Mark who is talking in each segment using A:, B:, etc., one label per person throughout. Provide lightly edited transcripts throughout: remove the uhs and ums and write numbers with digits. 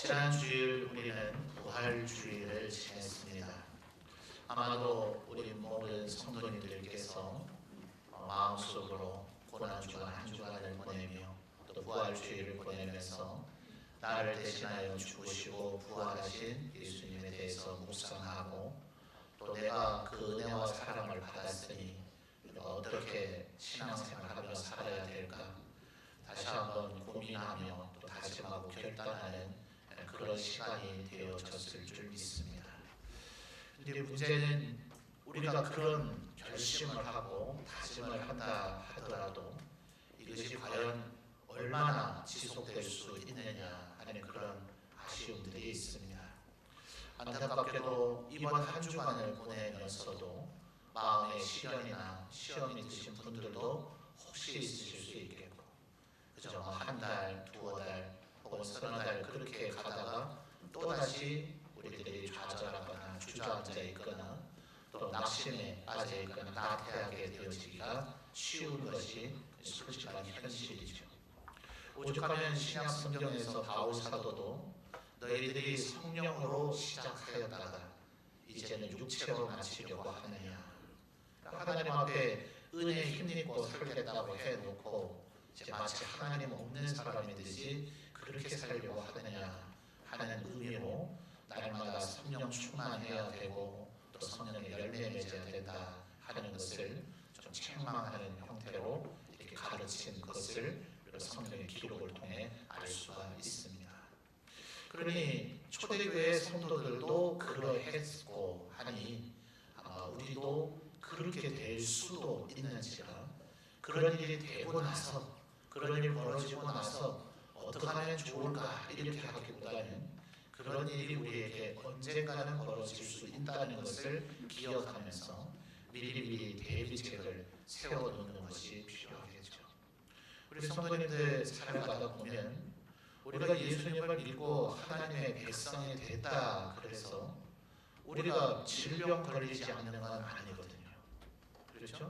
A: 지난 주일 우리는 부활주일을 지냈습니다. 아마도 우리 모든 성도님들께서 마음속으로 고난주간 한 주간을 보내며 또 부활주일을 보내면서 나를 대신하여 죽으시고 부활하신 예수님에 대해서 묵상하고 또 내가 그 은혜와 사랑을 받았으니 어떻게 신앙생활하며 살아야 될까 다시 한번 고민하며 또 다짐하고 결단하는 그런 시간이 되어졌을 줄 믿습니다. 근데 문제는 우리가 그런 결심을 하고 다짐을 한다 하더라도 이것이 과연 얼마나 지속될 수 있느냐 하는 그런 아쉬움들이 있습니다. 안타깝게도 이번 한 주간을 보내면서도 마음의 시련이나 시험이 드신 분들도 혹시 있으실 수 있겠고 그저 한 달, 두어 달 혹은 서너 달 그렇게 가다가 또다시 우리들이 좌절하거나 주저앉아 있거나 또 낙심에 빠져 있거나 나태하게 되어지기가 쉬운 것이 솔직한 현실이죠. 오죽하면 신약 성경에서 바울 사도도 너희들이 성령으로 시작하였다가 이제는 육체로 마치려고 하느냐, 하나님 앞에 은혜에 힘입고 살겠다고 해놓고 이제 마치 하나님 없는 사람이듯이 그렇게 살려고 하느냐 하는 의미로 날마다 성령 충만해야 되고 또 성령의 열매 맺어야 된다 하는 것을 좀 책망하는 형태로 이렇게 가르친 것을 성경의 기록을 통해 알 수가 있습니다. 그러니 초대교회 성도들도 그러했고 하니 우리도 그렇게 될 수도 있는지라 그런 일이 되고 나서 그런 일이 벌어지고 나서 어떻게 하면 좋을까 이렇게 하기보다는 그런 일이 우리에게 언젠가는 벌어질 수 있다는 것을 기억하면서 미리미리 대비책을 세워놓는 것이 필요하겠죠. 우리 성도님들 살아가다 보면 우리가 예수님을 믿고 하나님의 백성이 됐다 그래서 우리가 질병 걸리지 않는 건 아니거든요. 그렇죠?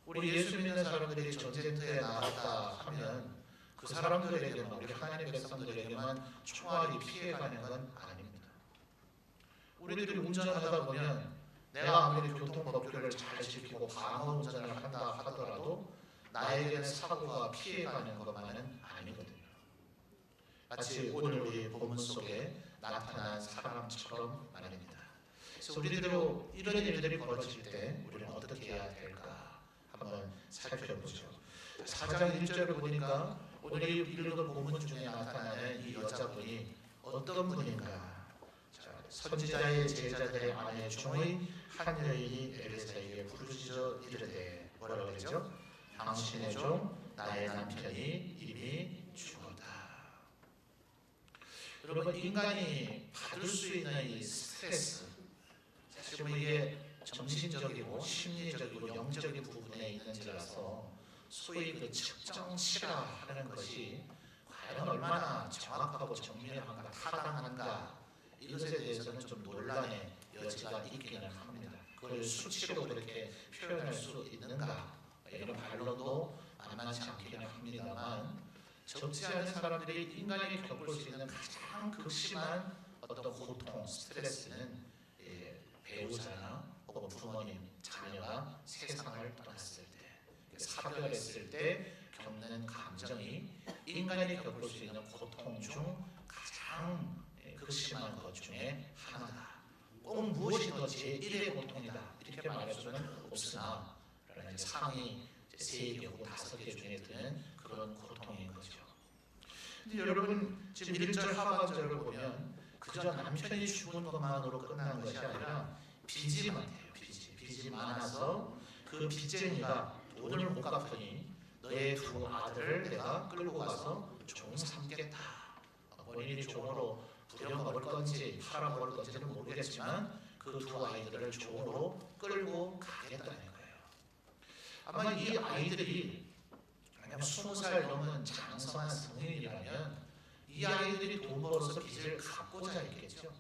A: 우리 예수 믿는 사람들이 전쟁터에 나갔다 하면 그 사람들에게만 우리 하나님의 백성들에게만 총알이 피해가는 건 아닙니다. 우리들이 운전하다 보면 내가 아무리 교통법규를 잘 지키고 방어 운전을 한다 하더라도 나에게는 사고가 피해가는 것만은 아니거든요. 마치 오늘 우리 본문 속에 나타난 사람처럼 말입니다. 그래서 우리들도 이런 일들이 벌어질 때 우리는 어떻게 해야 될까 한번 살펴보죠. 4장 1절을 보니까 오늘 읽은 본문 중에 나타나는 이 여자분이 어떤 분인가. 선지자의 제자들의 아내 중의 한 여인이 엘리사에게 부르짖어 이르되 뭐라고 그러죠? 당신의 종 나의 남편이 이미 죽었다. 여러분, 인간이 받을 수 있는 이 스트레스, 사실 뭐 이게 정신적이고 심리적이고 영적인 부분에 있는지라서 소위 그 측정치라하는 것이 과연 얼마나 정확하고 정밀한가 타당한가 이것에 대해서는 좀 논란의 여지가 있기는 합니다. 그걸 수치로 그렇게 표현할 수 있는가 이런 반론도 만만치 않기는 합니다만 적지 않은 사람들이 인간이 겪을 수 있는 가장 극심한 어떤 고통, 스트레스는 배우자나 혹은 부모님, 자녀가 세상을 떠났을 때, 사별했을 때 겪는 감정이 인간이 겪을 수 있는 고통 중 가장 극심한 것 중에 하나다. 꼭 무엇이 더 제1의 고통이다 이렇게 말할 수는 없으나 상위 3개 혹은 5개 중에 드는 그런 고통인 거죠. 근데 여러분 지금 1절 하반절을 보면 그저 남편이 죽은 것만으로 끝나는 것이 아니라 빚이 많대요. 빚이 많아서 그 빚쟁이가 돈을 못 갚으니 너의 두 아들을 내가 끌고 가서 종 삼겠다. 본인이 종으로 부려먹을 건지 팔아먹을 건지는 모르겠지만 그 두 아이들을 종으로 끌고 가겠다는 거예요. 아마 이 아이들이 만약 20살 넘은 장성한 성인이라면 이 아이들이 돈 벌어서 빚을 갚고자 했겠죠.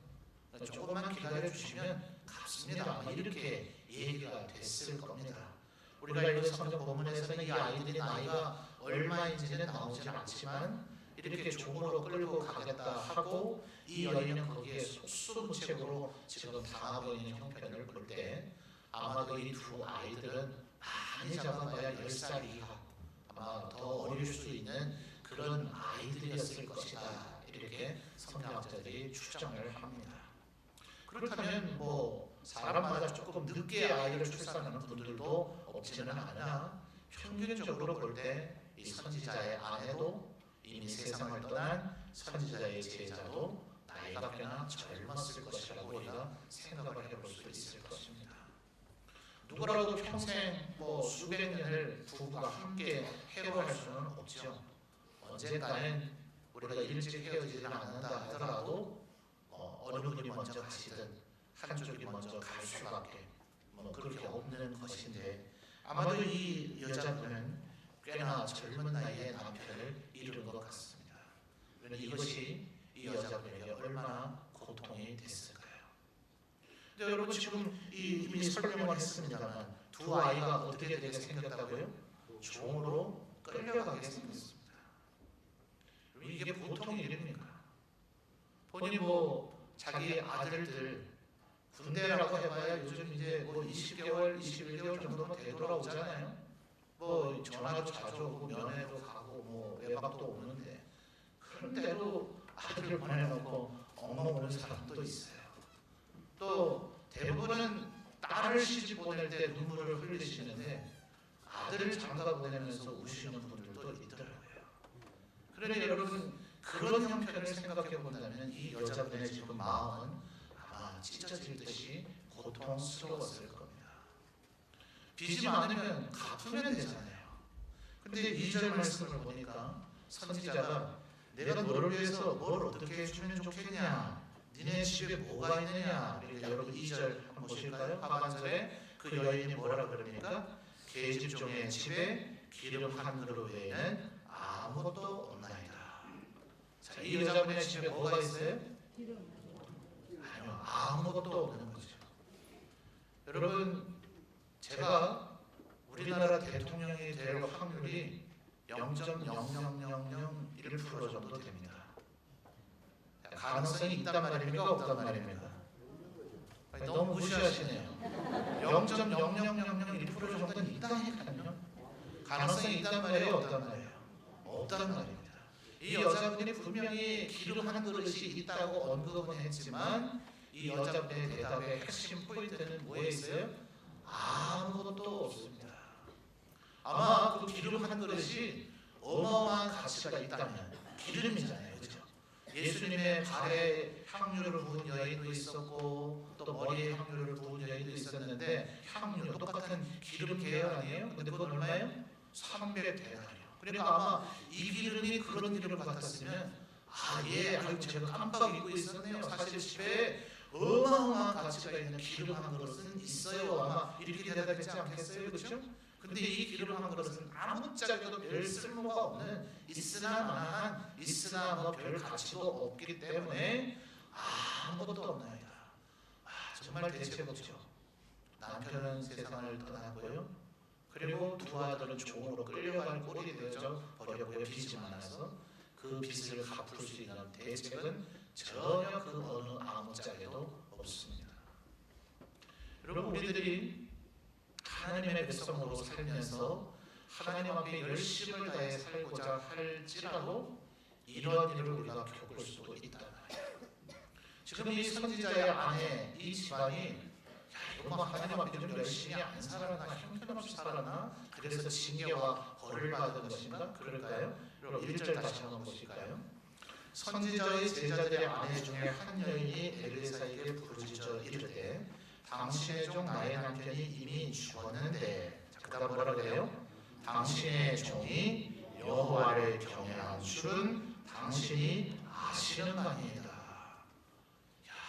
A: 조금만 기다려주시면 갚습니다. 아마 이렇게 얘기가 됐을 겁니다. 우리가 읽은 성경 본문에서는 이 아이들의 나이가 얼마인지는 나오지 않지만 이렇게 종으로 끌고 가겠다 하고 이 여인은 거기에 속수무책으로 지금 당하고 있는 형편을 볼 때 아마도 이 두 아이들은 많이 잡아봐야 10살 이하, 아마 더 어릴 수 있는 그런 아이들이었을 것이다, 이렇게 성경학자들이 추정을 합니다. 그렇다면 뭐 사람마다 조금 늦게 아이를 출산하는 분들도 없지는 않으나 평균적으로 볼 때 이 선지자의 아내도 이미 세상을 떠난 선지자의 제자도 나이가 꽤나 젊었을 것이라고 우리가 생각을 해볼 수 있을 것입니다. 누구라도 평생 뭐 수백 년을 부부가 함께 해고할 수는 없죠. 언젠가는 우리가 일찍 헤어지지 않는다 하더라도 어느 분이 먼저 가시든 한쪽이 먼저 갈 수밖에 그렇게 없는 것인데, 아마도 이 여자분은 꽤나 젊은 나이에 남편을 잃은 것 같습니다. 그런데 이것이 이 여자분에게 얼마나 고통이 됐을까요? 근데 여러분 지금 이미 설명을 했습니다만 두 아이가 어떻게 되게 생겼다고요? 종으로 끌려가게 생겼습니다. 이게 보통 일입니까? 본인 뭐 자기 아들들 군대라고 해봐야 요즘 이제 뭐 20개월, 21개월 정도면 되돌아오잖아요. 뭐 전화도 자주 오고 면회도 가고 뭐 외박도 오는데, 그런데도 아들을 보내놓고 엉엉 우는 사람도 있어요. 또 대부분은 딸을 시집 보낼 때 눈물을 흘리시는데 아들을 장가 보내면서 우시는 분들도 있더라고요. 그러니 여러분 그런 형편을 생각해 본다면 이 여자분의 지금 마음은 아마 찢어질 듯이 고통스러웠을 겁니다. 빚이 많으면 갚으면 되잖아요. 근데 2절 말씀을 보니까 선지자가 내가 너를 위해서 뭘 어떻게 해주면 좋겠냐, 니네 집에 뭐가 있느냐, 이렇게 여러분 2절 한번 보실까요? 하반절에 그 여인이 뭐라 그럽니까? 계집종의 집에 기름 한 그릇 외에는 아무것도 없나이다. 자, 이 여자분의 집에 뭐가 있어요? 아니요, 아무것도 없는 거죠. 여러분 제가 우리나라 대통령이 될 확률이 0.0001% 정도 됩니다. 가능성이 있단 말입니까? 없단 말입니까? 너무 무시하시네요. 0.0001% 정도는 있다니까요. 가능성이 있단 말이에요? 없단 말이에요? 없단 말입니다. 이 여자분이 분명히 기름 한 그릇이 있다고 언급은 했지만 이 여자분의 대답의 핵심 포인트는 뭐에 있어요? 아무것도 없습니다. 아마 그 기름 한 그릇이 어마어마한 가치가 있다면, 기름이잖아요, 그렇죠? 예수님의 발에 향유를 부은 여인도 있었고 또 머리에 향유를 부은 여인도 있었는데 향유 똑같은 기름 계열 아니에요? 근데 그건 얼마예요? 300데나리요. 그러니까 아마 이 기름이 그런 기름 같았으면 아이고 제가 깜빡 잊고 있었네요. 사실 집에 어마어마한 가치가 있는 기름 한 그릇은 있어요. 아마 이렇게 대답했지 않겠어요? 그렇죠? 근데 이 기름 한 그릇은 아무짝에도 별 쓸모가 없는, 있으나 마나한, 있으나 뭐 별 가치도 없기 때문에 아무것도 없나이다. 정말 대책 없죠. 남편은 세상을 떠났고요. 그리고 두 아들은 종으로 끌려갈 꼴이 되어져 버렸고요. 빚이 많아서 그 빚을 갚을 수 있는 대책은 전혀 그 어느 아무짝에도 없습니다. 여러분 우리들이 하나님의 백성으로 살면서 하나님 앞에 열심을 다해 살고자 할지라도 이런 일을 우리가 겪을 수도 있다. 지금 이 선지자의 아내, 이 집안이 이거 뭐 하나님 앞에 좀 열심히 안 살았나, 형편없이 살았나, 그래서 징계와 벌을 받은 것인가? 그럴까요? 그럼 1절 다시 한번 보실까요? 선지자의 제자들의 아내 중에 한 여인이 엘리사에게 부르짖어 이르되 당신의 종 나의 남편이 이미 죽었는데, 그 다음 뭐라 그래요? 당신의 종이 여호와를 경외한 줄은 당신이 아시는 바니이다.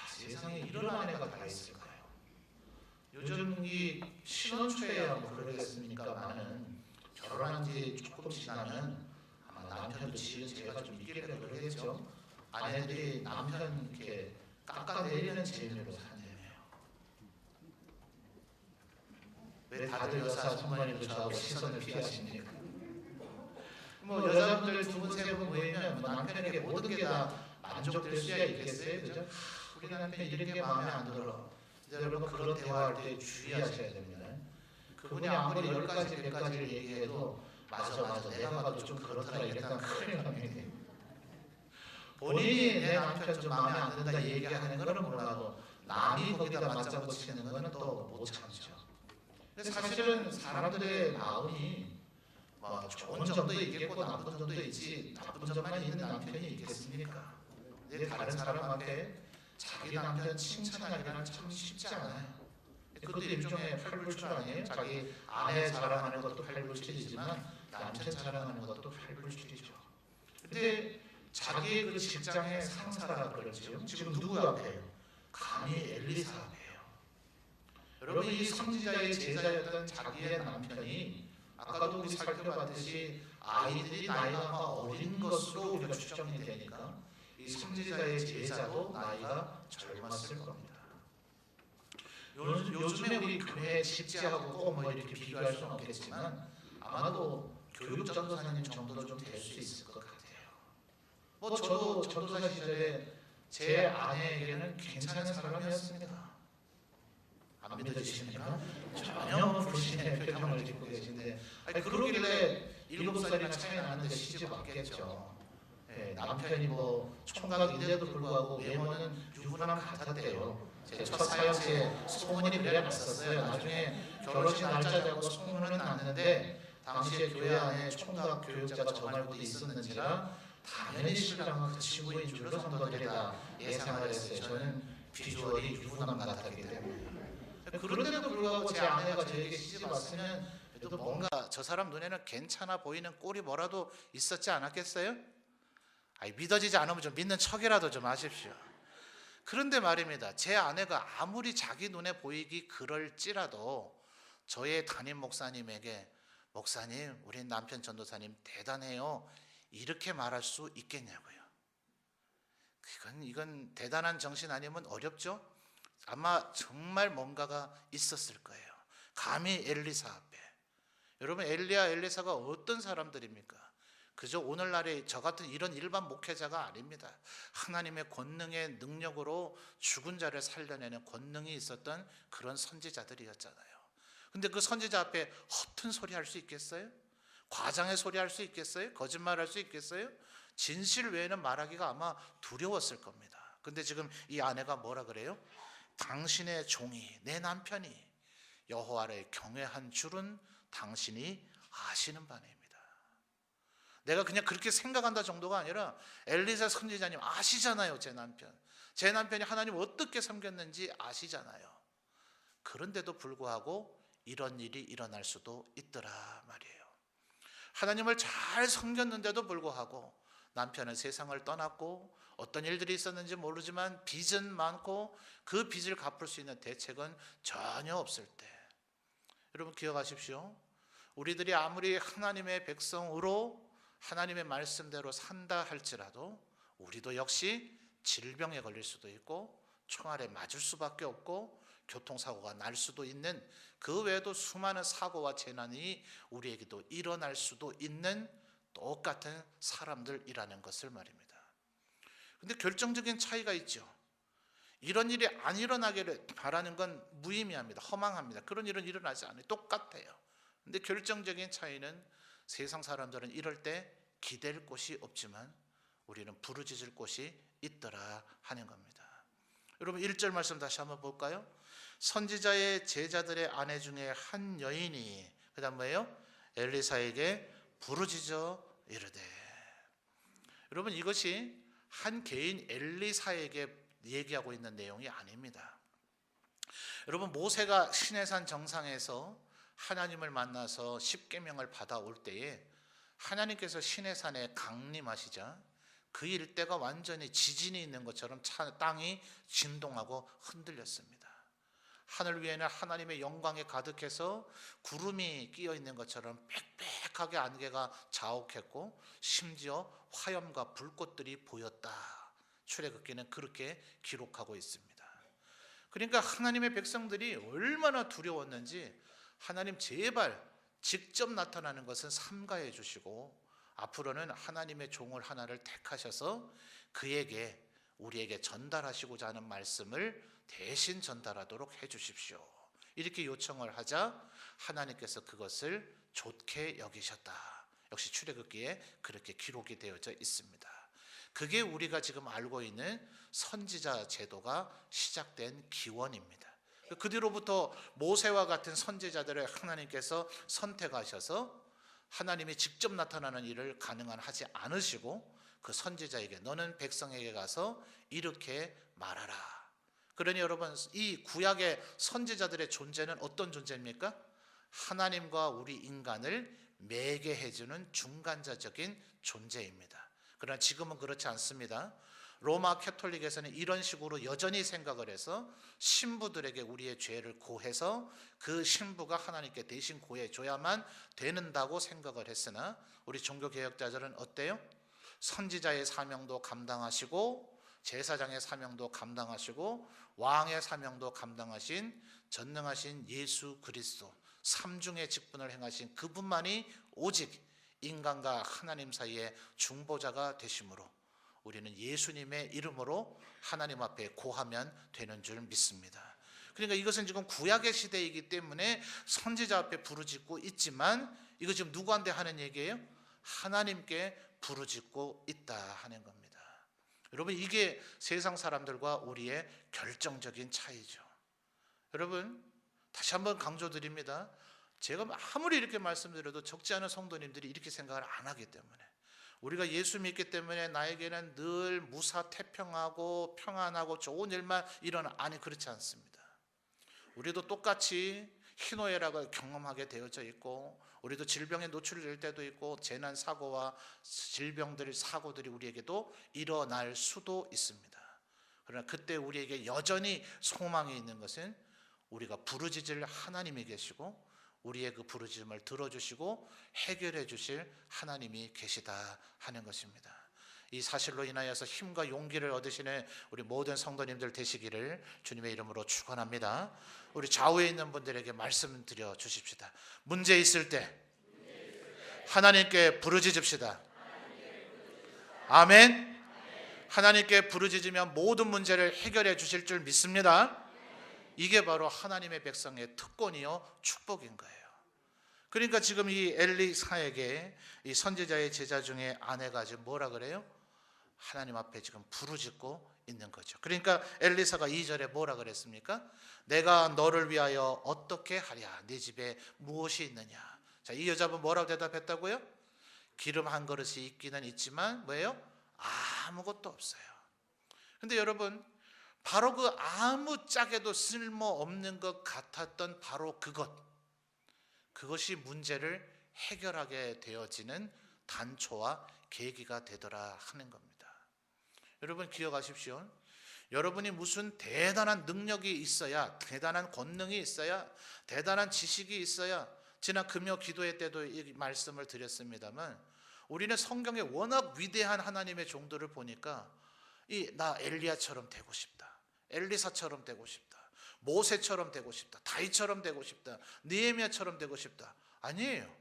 A: 세상에 이런 아내가 다 있을까요? 요즘 이 신혼초에야 뭐 그러겠습니까만은 결혼한 지 조금 지나면 아마 남편도 지은 죄가 좀 있기를 그러겠죠. 아내들이 남편 이렇게 깎아내리는 재미로 산다며요. 왜 다들 여사 손만이도 저하고 시선을 피하십니까? 뭐 여자분들 두 분 세 분 모이면 뭐 남편에게 모든 게 다 만족될 수야 있겠어요, 그죠? 우리 남편 이런 게 마음에 안 들어. 여러분 그런 대화할 때 주의하셔야 됩니다. 그분이 아무리 10가지 100가지를 얘기해도 맞아 내가 봐도 좀 그렇더라 이랬다면 큰일 납니다. 본인이 내 남편 좀 마음에 안 든다 얘기하는 거는 몰라도 남이 거기다 맞장구 치는 거는 또 못 참죠. 근데 사실은 사람들의 마음이 뭐 좋은 점도 있겠고 나쁜 점도 있지 나쁜 점만 있는 남편이 있겠습니까? 근데 다른 사람 앞에 자기 남편 칭찬하기는 참 쉽지 않아요. 그것도 일종의 팔불출 아니에요? 자기 아내 자랑하는 것도 팔불출이지만 남편 자랑하는 것도 팔불출이죠. 근데 자기 그 직장의 상사라 그러죠. 지금 누구 앞에요? 감히 엘리사 앞에요. 여러분 이 선지자의 제자였던 자기의 남편이 아까도 우리 살펴봤듯이 아이들이 나이가 아마 어린 것으로 우리가 추정이 되니까 이 선지자의 제자도 나이가 젊었을 겁니다. 요즘에 우리 교회 집지하고 꼭 뭐 이렇게 비교할 수는 없겠지만 아마도 교육 전도사님 정도 좀 될 수 있을 것 같아요. 뭐 저도 전도사 시절에 제 아내에게는 괜찮은 사람이었습니다. 안 믿어지십니까? 전혀 불신의 표정을 짓고 계신데 그러길래 7살이나 차이 나는데 시집 왔겠죠. 네, 남편이 뭐 총각인데도 불구하고 외모는 유부남 같았대요. 제 첫 사형시에 소문이 그래 났었어요. 나중에 결혼식 날짜 잡고 소문은 났는데 당시에 교회 안에 총각 교육자가 저 말고도 있었는지라 당연히 신랑은 그 친구인 줄로 성도들이 다 예상을 했어요. 저는 비주얼이 유부남 같았기 때문에. 그런데도 불구하고 제 아내가 저에게 시집 왔으면 그래도 뭔가 저 사람 눈에는 괜찮아 보이는 꼴이 뭐라도 있었지 않았겠어요? 믿어지지 않으면 좀 믿는 척이라도 좀 하십시오. 그런데 말입니다. 제 아내가 아무리 자기 눈에 보이기 그럴지라도 저의 담임 목사님에게 목사님, 우리 남편 전도사님 대단해요. 이렇게 말할 수 있겠냐고요. 이건 대단한 정신 아니면 어렵죠? 아마 정말 뭔가가 있었을 거예요. 감히 엘리사 앞에. 여러분 엘리야 엘리사가 어떤 사람들입니까? 그저 오늘날의 저 같은 이런 일반 목회자가 아닙니다. 하나님의 권능의 능력으로 죽은 자를 살려내는 권능이 있었던 그런 선지자들이었잖아요. 근데 그 선지자 앞에 허튼 소리 할 수 있겠어요? 과장의 소리 할 수 있겠어요? 거짓말 할 수 있겠어요? 진실 외에는 말하기가 아마 두려웠을 겁니다. 근데 지금 이 아내가 뭐라 그래요? 당신의 종이, 내 남편이 여호와를 경외한 줄은 당신이 아시는 바입니다. 내가 그냥 그렇게 생각한다 정도가 아니라 엘리사 선지자님 아시잖아요. 제 남편이 하나님을 어떻게 섬겼는지 아시잖아요. 그런데도 불구하고 이런 일이 일어날 수도 있더라 말이에요. 하나님을 잘 섬겼는데도 불구하고 남편은 세상을 떠났고 어떤 일들이 있었는지 모르지만 빚은 많고 그 빚을 갚을 수 있는 대책은 전혀 없을 때, 여러분 기억하십시오. 우리들이 아무리 하나님의 백성으로 하나님의 말씀대로 산다 할지라도 우리도 역시 질병에 걸릴 수도 있고 총알에 맞을 수밖에 없고 교통사고가 날 수도 있는, 그 외에도 수많은 사고와 재난이 우리에게도 일어날 수도 있는 똑같은 사람들이라는 것을 말입니다. 근데 결정적인 차이가 있죠. 이런 일이 안 일어나기를 바라는 건 무의미합니다. 허망합니다. 그런 일은 일어나지 않아요. 똑같아요. 근데 결정적인 차이는 세상 사람들은 이럴 때 기댈 곳이 없지만 우리는 부르짖을 곳이 있더라 하는 겁니다. 여러분 1절 말씀 다시 한번 볼까요? 선지자의 제자들의 아내 중에 한 여인이 그 다음 뭐예요? 엘리사에게 부르짖어 이르되. 여러분 이것이 한 개인 엘리사에게 얘기하고 있는 내용이 아닙니다. 여러분 모세가 시내산 정상에서 하나님을 만나서 십계명을 받아올 때에 하나님께서 시내산에 강림하시자 그 일대가 완전히 지진이 있는 것처럼 땅이 진동하고 흔들렸습니다. 하늘 위에는 하나님의 영광이 가득해서 구름이 끼어 있는 것처럼 빽빽하게 안개가 자욱했고 심지어 화염과 불꽃들이 보였다. 출애굽기는 그렇게 기록하고 있습니다. 그러니까 하나님의 백성들이 얼마나 두려웠는지 하나님 제발 직접 나타나는 것은 삼가해 주시고 앞으로는 하나님의 종을 하나를 택하셔서 그에게 우리에게 전달하시고자 하는 말씀을 대신 전달하도록 해주십시오. 이렇게 요청을 하자 하나님께서 그것을 좋게 여기셨다. 역시 출애굽기에 그렇게 기록이 되어져 있습니다. 그게 우리가 지금 알고 있는 선지자 제도가 시작된 기원입니다. 그 뒤로부터 모세와 같은 선지자들을 하나님께서 선택하셔서 하나님이 직접 나타나는 일을 하지 않으시고 그 선지자에게 너는 백성에게 가서 이렇게 말하라. 그러니 여러분 이 구약의 선지자들의 존재는 어떤 존재입니까? 하나님과 우리 인간을 매개해주는 중간자적인 존재입니다. 그러나 지금은 그렇지 않습니다. 로마 캐톨릭에서는 이런 식으로 여전히 생각을 해서 신부들에게 우리의 죄를 고해서 그 신부가 하나님께 대신 고해줘야만 되는다고 생각을 했으나 우리 종교개혁자들은 어때요? 선지자의 사명도 감당하시고 제사장의 사명도 감당하시고 왕의 사명도 감당하신 전능하신 예수 그리스도 삼중의 직분을 행하신 그분만이 오직 인간과 하나님 사이의 중보자가 되심으로 우리는 예수님의 이름으로 하나님 앞에 고하면 되는 줄 믿습니다. 그러니까 이것은 지금 구약의 시대이기 때문에 선지자 앞에 부르짖고 있지만 이거 지금 누구한테 하는 얘기예요? 하나님께 부르짖고 있다 하는 겁니다. 여러분 이게 세상 사람들과 우리의 결정적인 차이죠. 여러분 다시 한번 강조드립니다. 제가 아무리 이렇게 말씀드려도 적지 않은 성도님들이 이렇게 생각을 안 하기 때문에 우리가 예수 믿기 때문에 나에게는 늘 무사태평하고 평안하고 좋은 일만 일어나 아니 그렇지 않습니다. 우리도 똑같이 희노애락을 경험하게 되어져 있고 우리도 질병에 노출될 때도 있고 재난 사고와 질병들 사고들이 우리에게도 일어날 수도 있습니다. 그러나 그때 우리에게 여전히 소망이 있는 것은 우리가 부르짖을 하나님이 계시고 우리의 그 부르짖음을 들어주시고 해결해 주실 하나님이 계시다 하는 것입니다. 이 사실로 인하여서 힘과 용기를 얻으시는 우리 모든 성도님들 되시기를 주님의 이름으로 축원합니다. 우리 좌우에 있는 분들에게 말씀드려 주십시다. 문제 있을 때 하나님께 부르짖읍시다. 아멘. 하나님께 부르짖으면 모든 문제를 해결해 주실 줄 믿습니다. 이게 바로 하나님의 백성의 특권이요 축복인 거예요. 그러니까 지금 이 엘리사에게 이 선지자의 제자 중에 아내가 지금 뭐라 그래요? 하나님 앞에 지금 부르짖고 있는 거죠. 그러니까 엘리사가 2절에 뭐라 그랬습니까? 내가 너를 위하여 어떻게 하랴? 네 집에 무엇이 있느냐? 자, 이 여자분 뭐라고 대답했다고요? 기름 한 그릇이 있기는 있지만 뭐예요? 아무것도 없어요. 근데 여러분 바로 그 아무짝에도 쓸모없는 것 같았던 바로 그것이 문제를 해결하게 되어지는 단초와 계기가 되더라 하는 겁니다. 여러분 기억하십시오. 여러분이 무슨 대단한 능력이 있어야, 대단한 권능이 있어야, 대단한 지식이 있어야, 지난 금요 기도회 때도 이 말씀을 드렸습니다만 우리는 성경에 워낙 위대한 하나님의 종들을 보니까 나 엘리야처럼 되고 싶다, 엘리사처럼 되고 싶다, 모세처럼 되고 싶다, 다윗처럼 되고 싶다, 느헤미야처럼 되고 싶다. 아니에요.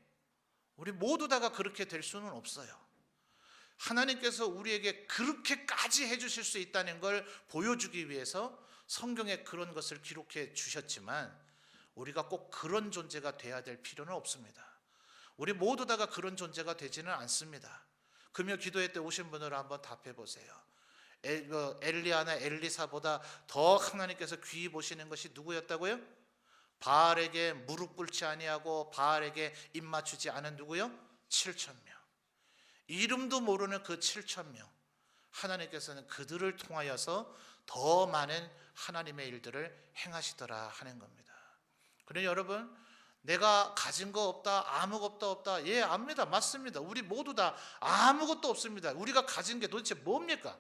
A: 우리 모두 다가 그렇게 될 수는 없어요. 하나님께서 우리에게 그렇게까지 해주실 수 있다는 걸 보여주기 위해서 성경에 그런 것을 기록해 주셨지만 우리가 꼭 그런 존재가 돼야 될 필요는 없습니다. 우리 모두 다가 그런 존재가 되지는 않습니다. 금요 기도회 때 오신 분들은 한번 답해 보세요. 엘리야나 엘리사보다 더 하나님께서 귀히 보시는 것이 누구였다고요? 바알에게 무릎 꿇지 아니하고 바알에게 입 맞추지 않은 누구요? 7,000명. 이름도 모르는 그 7,000명. 하나님께서는 그들을 통하여서 더 많은 하나님의 일들을 행하시더라 하는 겁니다. 그러니 여러분 내가 가진 거 없다, 아무것도 없다. 예, 압니다. 맞습니다. 우리 모두 다 아무것도 없습니다. 우리가 가진 게 도대체 뭡니까?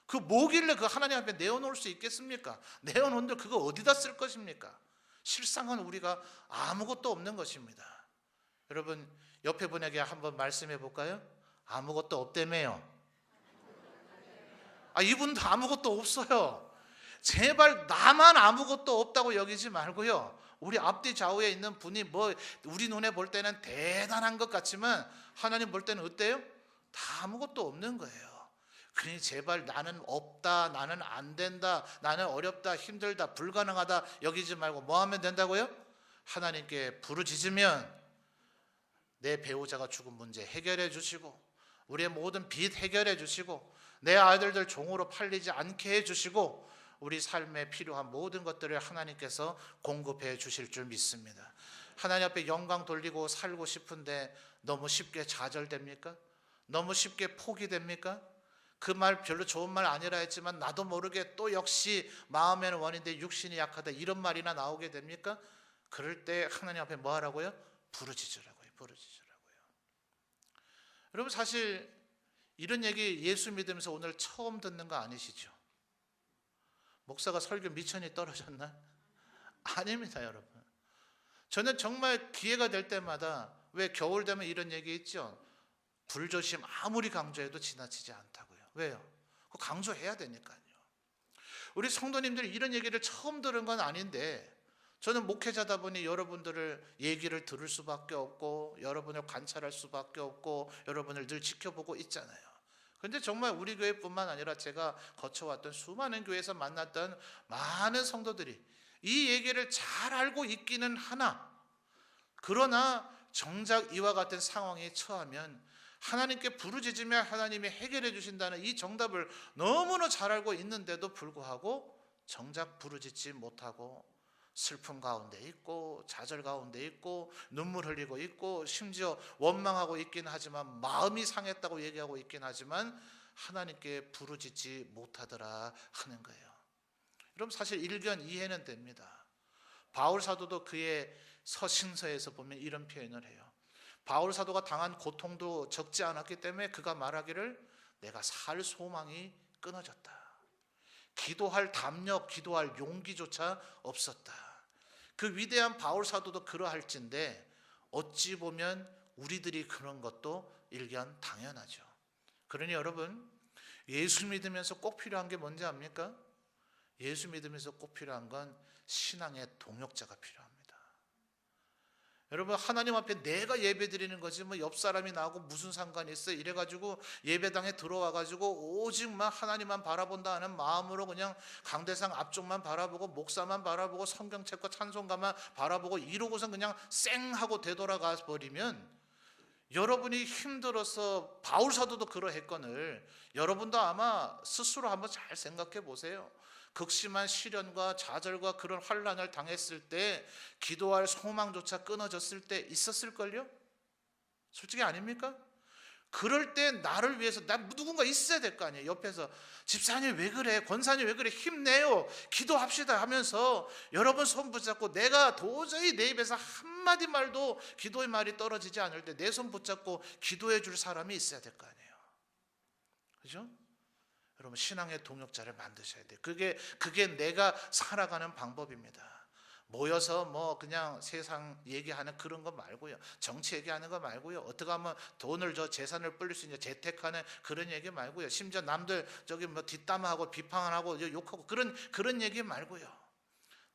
A: 그 뭐길래 그 하나님 앞에 내어놓을 수 있겠습니까? 내어놓은들 그거 어디다 쓸 것입니까? 실상은 우리가 아무것도 없는 것입니다. 여러분 옆에 분에게 한번 말씀해 볼까요? 아무것도 없다며요. 이분도 아무것도 없어요. 제발 나만 아무것도 없다고 여기지 말고요. 우리 앞뒤 좌우에 있는 분이 우리 눈에 볼 때는 대단한 것 같지만 하나님 볼 때는 어때요? 다 아무것도 없는 거예요. 그러니 제발 나는 없다, 나는 안 된다, 나는 어렵다, 힘들다, 불가능하다 여기지 말고 뭐 하면 된다고요? 하나님께 부르짖으면 내 배우자가 죽은 문제 해결해 주시고, 우리의 모든 빚 해결해 주시고, 내 아들들 종으로 팔리지 않게 해 주시고, 우리 삶에 필요한 모든 것들을 하나님께서 공급해 주실 줄 믿습니다. 하나님 앞에 영광 돌리고 살고 싶은데 너무 쉽게 좌절됩니까? 너무 쉽게 포기됩니까? 그 말 별로 좋은 말 아니라 했지만 나도 모르게 또 역시 마음에는 원인데 육신이 약하다 이런 말이나 나오게 됩니까? 그럴 때 하나님 앞에 뭐 하라고요? 부르짖으라고요. 부르짖으라고요. 여러분, 사실 이런 얘기 예수 믿으면서 오늘 처음 듣는 거 아니시죠? 목사가 설교 미천이 떨어졌나? 아닙니다, 여러분. 저는 정말 기회가 될 때마다, 왜 겨울 되면 이런 얘기 있죠? 불조심 아무리 강조해도 지나치지 않다고요. 왜요? 그거 강조해야 되니까요. 우리 성도님들이 이런 얘기를 처음 들은 건 아닌데, 저는 목회자다 보니 여러분들을 얘기를 들을 수밖에 없고, 여러분을 관찰할 수밖에 없고, 여러분을 늘 지켜보고 있잖아요. 그런데 정말 우리 교회뿐만 아니라 제가 거쳐왔던 수많은 교회에서 만났던 많은 성도들이 이 얘기를 잘 알고 있기는 하나, 그러나 정작 이와 같은 상황에 처하면 하나님께 부르짖으며 하나님이 해결해 주신다는 이 정답을 너무나 잘 알고 있는데도 불구하고 정작 부르짖지 못하고 슬픔 가운데 있고 좌절 가운데 있고 눈물 흘리고 있고 심지어 원망하고 있긴 하지만, 마음이 상했다고 얘기하고 있긴 하지만 하나님께 부르짖지 못하더라 하는 거예요. 여러분, 사실 일견 이해는 됩니다. 바울 사도도 그의 서신서에서 보면 이런 표현을 해요. 바울 사도가 당한 고통도 적지 않았기 때문에 그가 말하기를 내가 살 소망이 끊어졌다. 기도할 담력, 기도할 용기조차 없었다. 그 위대한 바울 사도도 그러할진데 어찌 보면 우리들이 그런 것도 일견 당연하죠. 그러니 여러분, 예수 믿으면서 꼭 필요한 게 뭔지 압니까? 예수 믿으면서 꼭 필요한 건 신앙의 동역자가 필요합니다. 여러분, 하나님 앞에 내가 예배 드리는 거지 뭐 옆 사람이 나하고 무슨 상관이 있어 이래가지고 예배당에 들어와가지고 오직만 하나님만 바라본다 하는 마음으로 그냥 강대상 앞쪽만 바라보고 목사만 바라보고 성경책과 찬송가만 바라보고 이러고선 그냥 쌩 하고 되돌아가 버리면, 여러분이 힘들어서 바울 사도도 그러했거늘 여러분도 아마 스스로 한번 잘 생각해 보세요. 극심한 시련과 좌절과 그런 환난을 당했을 때 기도할 소망조차 끊어졌을 때 있었을걸요? 솔직히 아닙니까? 그럴 때 나를 위해서 누군가 있어야 될 거 아니에요. 옆에서 집사님 왜 그래, 권사님 왜 그래, 힘내요, 기도합시다 하면서 여러분 손 붙잡고, 내가 도저히 내 입에서 한마디 말도 기도의 말이 떨어지지 않을 때 내 손 붙잡고 기도해 줄 사람이 있어야 될 거 아니에요. 그죠? 여러분, 신앙의 동역자를 만드셔야 돼요. 그게 내가 살아가는 방법입니다. 모여서 뭐 그냥 세상 얘기하는 그런 거 말고요, 정치 얘기하는 거 말고요, 어떻게 하면 돈을 재산을 불릴 수 있냐 재테크하는 그런 얘기 말고요, 심지어 남들 저기 뭐 뒷담화하고 비판하고 욕하고 그런 얘기 말고요,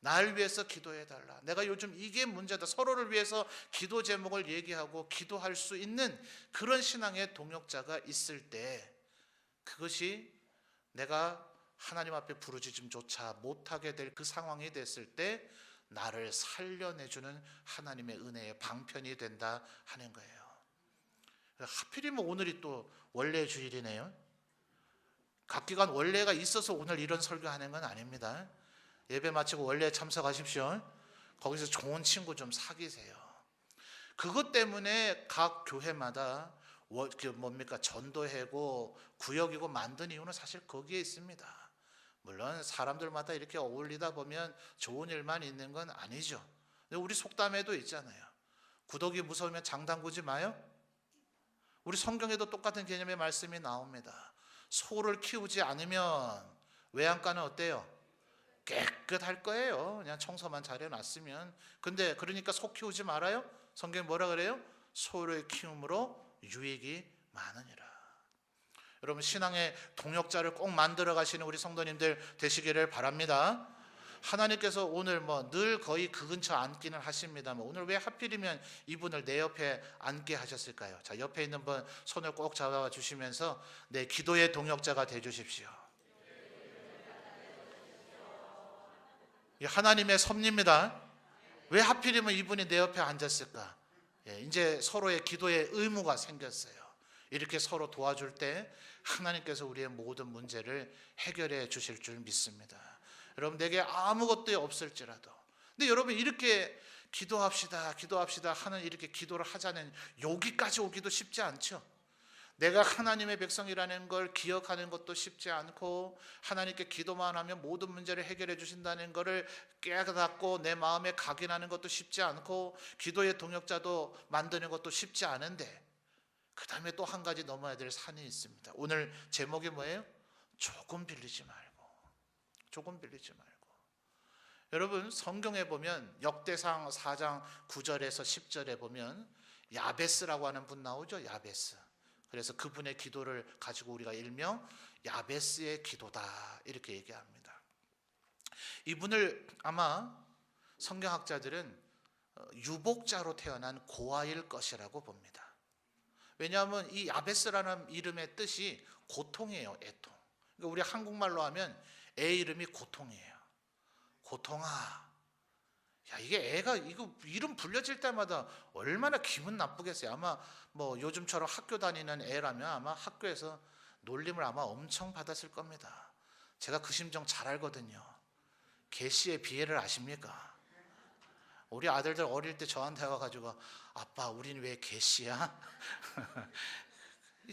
A: 날 위해서 기도해 달라, 내가 요즘 이게 문제다, 서로를 위해서 기도 제목을 얘기하고 기도할 수 있는 그런 신앙의 동역자가 있을 때, 그것이 내가 하나님 앞에 부르짖음조차 못하게 될 그 상황이 됐을 때 나를 살려내주는 하나님의 은혜의 방편이 된다 하는 거예요. 하필이면 오늘이 또 원래 주일이네요. 각기간 원래가 있어서 오늘 이런 설교하는 건 아닙니다. 예배 마치고 원래 참석하십시오. 거기서 좋은 친구 좀 사귀세요. 그것 때문에 각 교회마다 전도회고 구역이고 만든 이유는 사실 거기에 있습니다. 물론 사람들마다 이렇게 어울리다 보면 좋은 일만 있는 건 아니죠. 근데 우리 속담에도 있잖아요. 구더기 무서우면 장 담그지 마요. 우리 성경에도 똑같은 개념의 말씀이 나옵니다. 소를 키우지 않으면 외양간은 어때요? 깨끗할 거예요. 그냥 청소만 잘해놨으면. 근데 그러니까 소 키우지 말아요? 성경이 뭐라 그래요? 소를 키움으로 유익이 많으니라. 여러분, 신앙의 동역자를 꼭 만들어 가시는 우리 성도님들 되시기를 바랍니다. 하나님께서 오늘 뭐 늘 거의 그 근처 앉기는 하십니다만 오늘 왜 하필이면 이분을 내 옆에 앉게 하셨을까요? 자, 옆에 있는 분 손을 꼭 잡아 주시면서 내 기도의 동역자가 돼 주십시오. 하나님의 섭리입니다. 왜 하필이면 이분이 내 옆에 앉았을까? 이제 서로의 기도의 의무가 생겼어요. 이렇게 서로 도와줄 때 하나님께서 우리의 모든 문제를 해결해 주실 줄 믿습니다. 여러분, 내게 아무것도 없을지라도, 근데 여러분 이렇게 기도합시다 하는 이렇게 기도를 하자는 여기까지 오기도 쉽지 않죠. 내가 하나님의 백성이라는 걸 기억하는 것도 쉽지 않고, 하나님께 기도만 하면 모든 문제를 해결해 주신다는 것을 깨닫고 내 마음에 각인하는 것도 쉽지 않고, 기도의 동역자도 만드는 것도 쉽지 않은데, 그 다음에 또 한 가지 넘어야 될 산이 있습니다. 오늘 제목이 뭐예요? 조금 빌리지 말고. 조금 빌리지 말고. 여러분, 성경에 보면 역대상 4장 9절에서 10절에 보면 야베스라고 하는 분 나오죠. 야베스. 그래서 그분의 기도를 가지고 우리가 일명 야베스의 기도다 이렇게 얘기합니다. 이분을 아마 성경학자들은 유복자로 태어난 고아일 것이라고 봅니다. 왜냐하면 이 야베스라는 이름의 뜻이 고통이에요. 애통. 그러니까 우리 한국말로 하면 애 이름이 고통이에요. 고통아. 야, 이게 애가 이거 이름 불려질 때마다 얼마나 기분 나쁘겠어요. 아마 뭐 요즘처럼 학교 다니는 애라면 아마 학교에서 놀림을 아마 엄청 받았을 겁니다. 제가 그 심정 잘 알거든요. 개씨의 비애를 아십니까? 우리 아들들 어릴 때 저한테 와가지고 아빠 우린 왜 개씨야?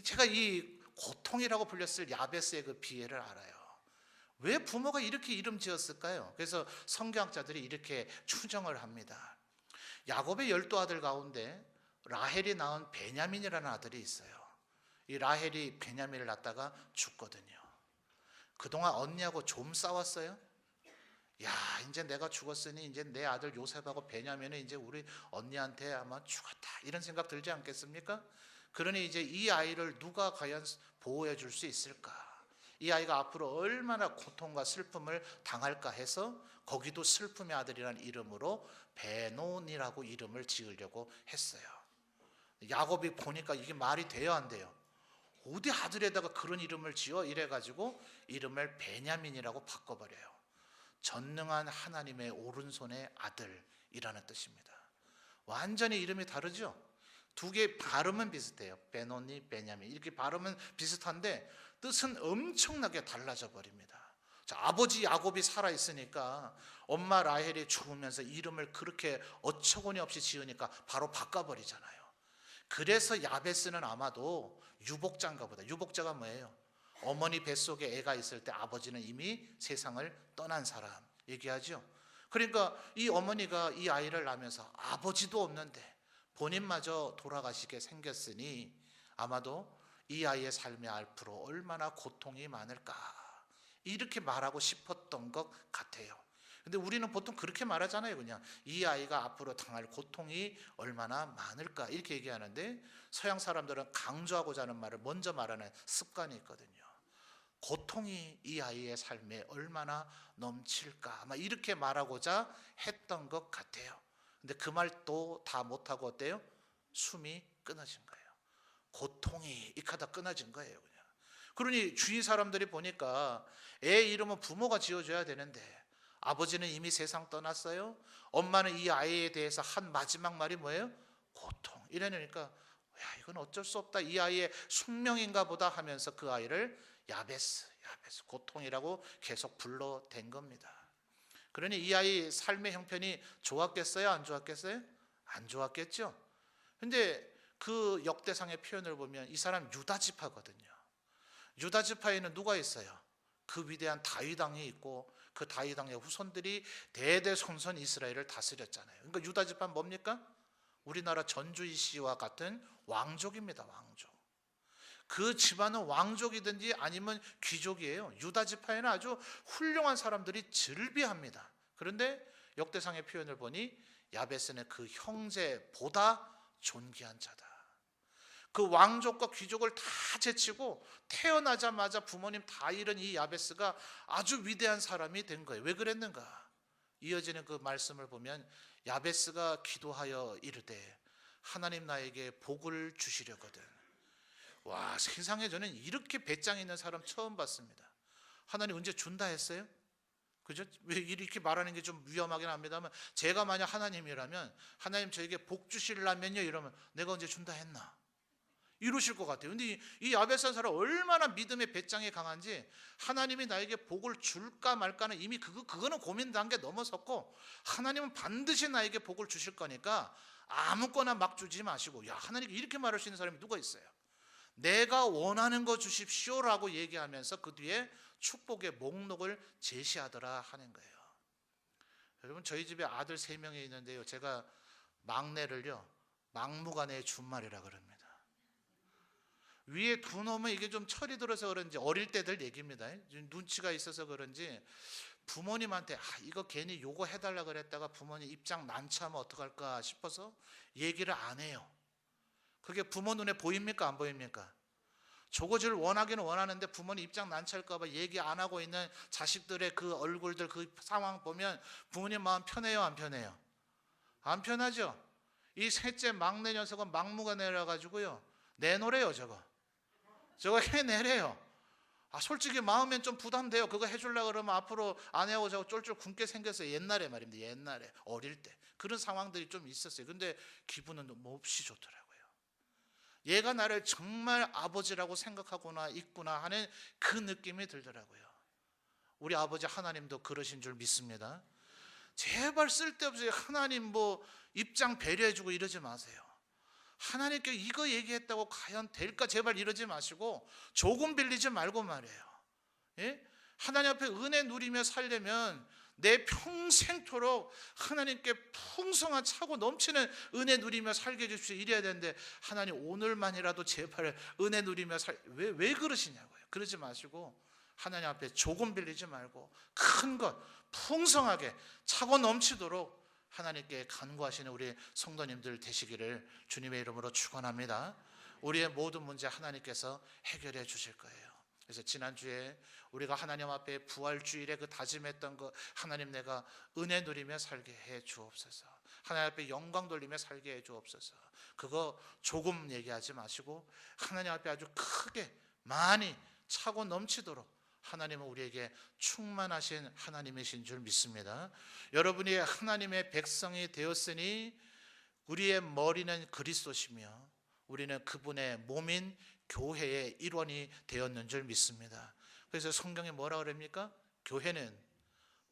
A: 제가 이 고통이라고 불렸을 야베스의 그 비애를 알아요. 왜 부모가 이렇게 이름 지었을까요? 그래서 성경학자들이 이렇게 추정을 합니다. 야곱의 12아들 가운데 라헬이 낳은 베냐민이라는 아들이 있어요. 이 라헬이 베냐민을 낳다가 죽거든요. 그동안 언니하고 좀 싸웠어요. 야, 이제 내가 죽었으니 이제 내 아들 요셉하고 베냐민은 이제 우리 언니한테 아마 죽었다 이런 생각 들지 않겠습니까? 그러니 이제 이 아이를 누가 과연 보호해 줄 수 있을까? 이 아이가 앞으로 얼마나 고통과 슬픔을 당할까 해서 거기도 슬픔의 아들이라는 이름으로 베논이라고 이름을 지으려고 했어요. 야곱이 보니까 이게 말이 돼요 안 돼요? 어디 아들에다가 그런 이름을 지어? 이래가지고 이름을 베냐민이라고 바꿔버려요. 전능한 하나님의 오른손의 아들이라는 뜻입니다. 완전히 이름이 다르죠? 두 개의 발음은 비슷해요. 베논이 베냐민 이렇게 발음은 비슷한데 뜻은 엄청나게 달라져 버립니다. 자, 아버지 야곱이 살아있으니까 엄마 라헬이 죽으면서 이름을 그렇게 어처구니 없이 지으니까 바로 바꿔버리잖아요. 그래서 야베스는 아마도 유복자인가 보다. 유복자가 뭐예요? 어머니 뱃속에 애가 있을 때 아버지는 이미 세상을 떠난 사람 얘기하죠. 그러니까 이 어머니가 이 아이를 낳으면서 아버지도 없는데 본인마저 돌아가시게 생겼으니 아마도 이 아이의 삶의 앞으로 얼마나 고통이 많을까 이렇게 말하고 싶었던 것 같아요. 근데 우리는 보통 그렇게 말하잖아요. 그냥 이 아이가 앞으로 당할 고통이 얼마나 많을까 이렇게 얘기하는데, 서양 사람들은 강조하고자 하는 말을 먼저 말하는 습관이 있거든요. 고통이 이 아이의 삶에 얼마나 넘칠까 아마 이렇게 말하고자 했던 것 같아요. 근데 그 말도 다 못하고 어때요? 숨이 끊어진 거예요. 고통이 익하다 끊어진 거예요. 그냥. 그러니 주위 사람들이 보니까 애 이름은 부모가 지어줘야 되는데 아버지는 이미 세상 떠났어요. 엄마는 이 아이에 대해서 한 마지막 말이 뭐예요? 고통. 이러니까 야, 이건 어쩔 수 없다. 이 아이의 숙명인가 보다 하면서 그 아이를 야베스 고통이라고 계속 불러댄 겁니다. 그러니 이 아이 삶의 형편이 좋았겠어요? 안 좋았겠어요? 안 좋았겠죠. 근데 그 역대상의 표현을 보면 이 사람 유다 지파거든요. 유다 지파에는 누가 있어요? 그 위대한 다윗 왕이 있고 그 다윗 왕의 후손들이 대대손손 이스라엘을 다스렸잖아요. 그러니까 유다 지파는 뭡니까? 우리나라 전주희 씨와 같은 왕족입니다. 왕족. 그 집안은 왕족이든지 아니면 귀족이에요. 유다 지파에는 아주 훌륭한 사람들이 즐비합니다. 그런데 역대상의 표현을 보니 야베스는 그 형제보다 존귀한 자다. 그 왕족과 귀족을 다 제치고 태어나자마자 부모님 다 잃은 이 야베스가 아주 위대한 사람이 된 거예요. 왜 그랬는가? 이어지는 그 말씀을 보면 야베스가 기도하여 이르되 하나님 나에게 복을 주시려거든. 와, 세상에 저는 이렇게 배짱 있는 사람 처음 봤습니다. 하나님 언제 준다 했어요? 그죠? 왜 이렇게 말하는 게 좀 위험하긴 합니다만, 제가 만약 하나님이라면 하나님 저에게 복 주시려면요 이러면 내가 언제 준다 했나? 이러실 것 같아요. 근데 이 야베스 사람 얼마나 믿음의 배짱이 강한지, 하나님이 나에게 복을 줄까 말까는 이미 그거는 고민 단계 넘어섰고, 하나님은 반드시 나에게 복을 주실 거니까 아무거나 막 주지 마시고, 야, 하나님께 이렇게 말할 수 있는 사람이 누가 있어요? 내가 원하는 거 주십시오라고 얘기하면서 그 뒤에 축복의 목록을 제시하더라 하는 거예요. 여러분, 저희 집에 아들 3명이 있는데요, 제가 막내를요 막무가내의 준말이라 그럽니다. 위에 두 놈은 이게 좀 철이 들어서 그런지, 어릴 때들 얘기입니다. 눈치가 있어서 그런지 부모님한테 이거 괜히 요거 해달라 그랬다가 부모님 입장 난처하면 어떡할까 싶어서 얘기를 안 해요. 그게 부모 눈에 보입니까 안 보입니까? 저거를 원하기는 원하는데 부모님 입장 난처할까 봐 얘기 안 하고 있는 자식들의 그 얼굴들, 그 상황 보면 부모님 마음 편해요 안 편해요? 안 편하죠. 이 셋째 막내 녀석은 막무가내라 가지고요 내놓으래요. 저거 해내래요. 솔직히 마음엔 좀 부담돼요. 그거 해주려고 그러면 앞으로 아내하고 저거 쫄쫄 굶게 생겼어요. 옛날에 말입니다. 옛날에 어릴 때 그런 상황들이 좀 있었어요. 근데 기분은 몹시 좋더라고요. 얘가 나를 정말 아버지라고 생각하구나 있구나 하는 그 느낌이 들더라고요. 우리 아버지 하나님도 그러신 줄 믿습니다. 제발 쓸데없이 하나님 뭐 입장 배려해주고 이러지 마세요. 하나님께 이거 얘기했다고 과연 될까? 제발 이러지 마시고 조금 빌리지 말고 말이에요. 예? 하나님 앞에 은혜 누리며 살려면 내 평생토록 하나님께 풍성한 차고 넘치는 은혜 누리며 살게 해주십시오 이래야 되는데, 하나님 오늘만이라도 제발 은혜 누리며 왜 그러시냐고요. 그러지 마시고 하나님 앞에 조금 빌리지 말고 큰 것 풍성하게 차고 넘치도록 하나님께 간구하시는 우리 성도님들 되시기를 주님의 이름으로 축원합니다. 우리의 모든 문제 하나님께서 해결해 주실 거예요. 그래서 지난주에 우리가 하나님 앞에 부활주일에 그 다짐했던 거, 하나님 내가 은혜 누리며 살게 해 주옵소서, 하나님 앞에 영광 돌리며 살게 해 주옵소서, 그거 조금 얘기하지 마시고 하나님 앞에 아주 크게 많이 차고 넘치도록 하나님은 우리에게 충만하신 하나님이신 줄 믿습니다. 여러분이 하나님의 백성이 되었으니 우리의 머리는 그리스도시며 우리는 그분의 몸인 교회의 일원이 되었는 줄 믿습니다. 그래서 성경에 뭐라 그럽니까? 교회는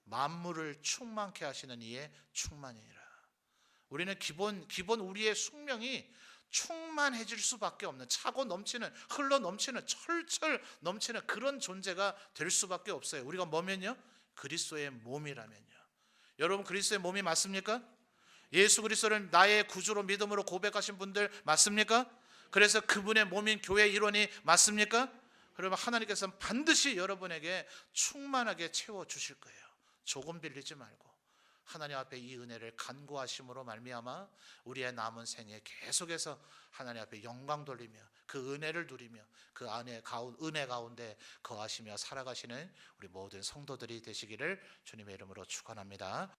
A: 만물을 충만케 하시는 이의 충만이니라. 우리는 기본 우리의 숙명이 충만해질 수밖에 없는, 차고 넘치는, 흘러 넘치는, 철철 넘치는 그런 존재가 될 수밖에 없어요. 우리가 뭐면요? 그리스도의 몸이라면요. 여러분, 그리스도의 몸이 맞습니까? 예수 그리스도를 나의 구주로 믿음으로 고백하신 분들 맞습니까? 그래서 그분의 몸인 교회의 일원이 맞습니까? 그러면 하나님께서는 반드시 여러분에게 충만하게 채워주실 거예요. 조금 빌리지 말고 하나님 앞에 이 은혜를 간구하심으로 말미암아 우리의 남은 생에 계속해서 하나님 앞에 영광 돌리며 그 은혜를 누리며 그 안에 은혜 가운데 거하시며 살아가시는 우리 모든 성도들이 되시기를 주님의 이름으로 축원합니다.